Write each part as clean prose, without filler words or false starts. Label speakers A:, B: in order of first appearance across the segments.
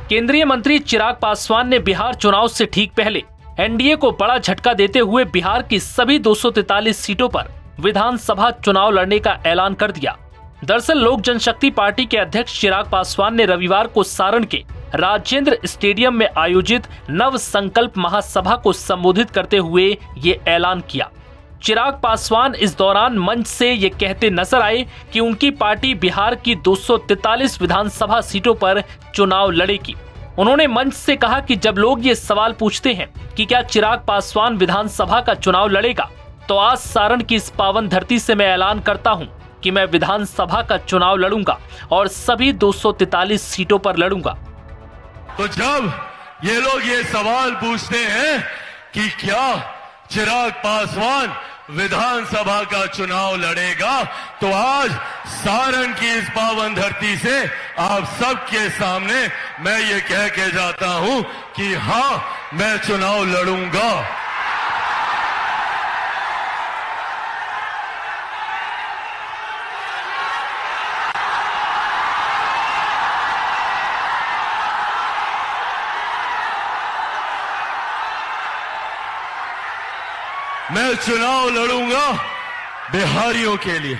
A: केंद्रीय मंत्री चिराग पासवान ने बिहार चुनाव से ठीक पहले एनडीए को बड़ा झटका देते हुए बिहार की सभी 243 सीटों पर विधानसभा चुनाव लड़ने का ऐलान कर दिया। दरअसल लोक जनशक्ति पार्टी के अध्यक्ष चिराग पासवान ने रविवार को सारण के राजेंद्र स्टेडियम में आयोजित नव संकल्प महासभा को संबोधित करते हुए ये ऐलान किया। चिराग पासवान इस दौरान मंच से ये कहते नजर आए कि उनकी पार्टी बिहार की 243 विधानसभा सीटों पर चुनाव लड़ेगी। उन्होंने मंच से कहा कि जब लोग ये सवाल पूछते हैं कि क्या चिराग पासवान विधानसभा का चुनाव लड़ेगा, तो आज सारण की इस पावन धरती से मैं ऐलान करता हूं कि मैं विधानसभा का चुनाव लड़ूंगा और सभी 243 सीटों पर लड़ूंगा।
B: तो जब ये लोग ये सवाल पूछते हैं कि क्या चिराग पासवान विधानसभा का चुनाव लड़ेगा, तो आज सारण की इस पावन धरती से आप सबके सामने मैं ये कह के जाता हूं कि हां, मैं चुनाव लड़ूंगा। मैं चुनाव लड़ूंगा बिहारियों के लिए,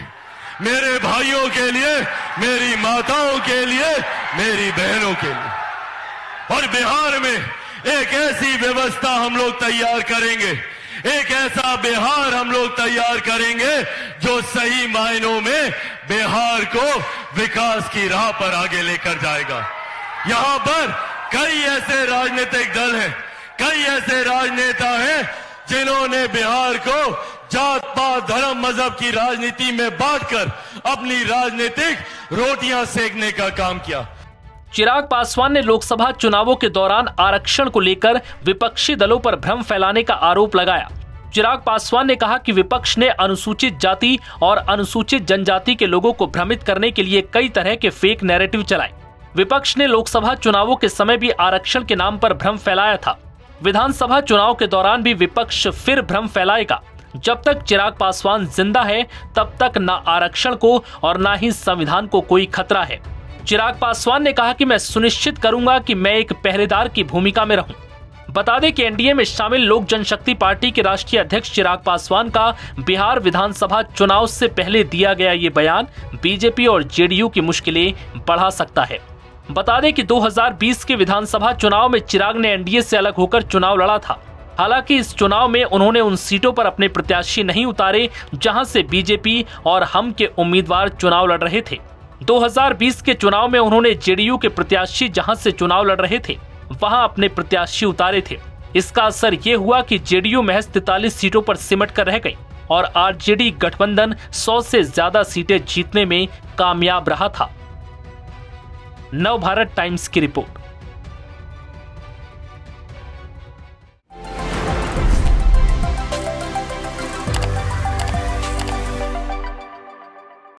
B: मेरे भाइयों के लिए, मेरी माताओं के लिए, मेरी बहनों के लिए। और बिहार में एक ऐसी व्यवस्था हम लोग तैयार करेंगे, एक ऐसा बिहार हम लोग तैयार करेंगे जो सही मायनों में बिहार को विकास की राह पर आगे लेकर जाएगा। यहां पर कई ऐसे राजनीतिक दल हैं, कई ऐसे राजनेता हैं जिन्होंने बिहार को जात पात धर्म मजहब की राजनीति में बांटकर अपनी राजनीतिक रोटियां सेकने का काम किया।
A: चिराग पासवान ने लोकसभा चुनावों के दौरान आरक्षण को लेकर विपक्षी दलों पर भ्रम फैलाने का आरोप लगाया। चिराग पासवान ने कहा कि विपक्ष ने अनुसूचित जाति और अनुसूचित जनजाति के लोगों को भ्रमित करने के लिए कई तरह के फेक नैरेटिव चलाए। विपक्ष ने लोकसभा चुनावों के समय भी आरक्षण के नाम पर भ्रम फैलाया था। विधानसभा चुनाव के दौरान भी विपक्ष फिर भ्रम फैलाएगा। जब तक चिराग पासवान जिंदा है तब तक न आरक्षण को और न ही संविधान को कोई खतरा है। चिराग पासवान ने कहा कि मैं सुनिश्चित करूंगा कि मैं एक पहरेदार की भूमिका में रहूं। बता दें कि एनडीए में शामिल लोक जनशक्ति पार्टी के राष्ट्रीय अध्यक्ष चिराग पासवान का बिहार विधानसभा चुनाव से पहले दिया गया ये बयान बीजेपी और जेडीयू की मुश्किलें बढ़ा सकता है। बता दें कि 2020 के विधानसभा चुनाव में चिराग ने एनडीए से अलग होकर चुनाव लड़ा था। हालांकि इस चुनाव में उन्होंने उन सीटों पर अपने प्रत्याशी नहीं उतारे जहां से बीजेपी और हम के उम्मीदवार चुनाव लड़ रहे थे। 2020 के चुनाव में उन्होंने जेडीयू के प्रत्याशी जहां से चुनाव लड़ रहे थे वहां अपने प्रत्याशी उतारे थे। इसका असर ये हुआ कि जेडीयू महज 43 सीटों पर सिमट कर रह गई और आरजेडी गठबंधन 100 से ज्यादा सीटें जीतने में कामयाब रहा था। नव भारत टाइम्स की रिपोर्ट।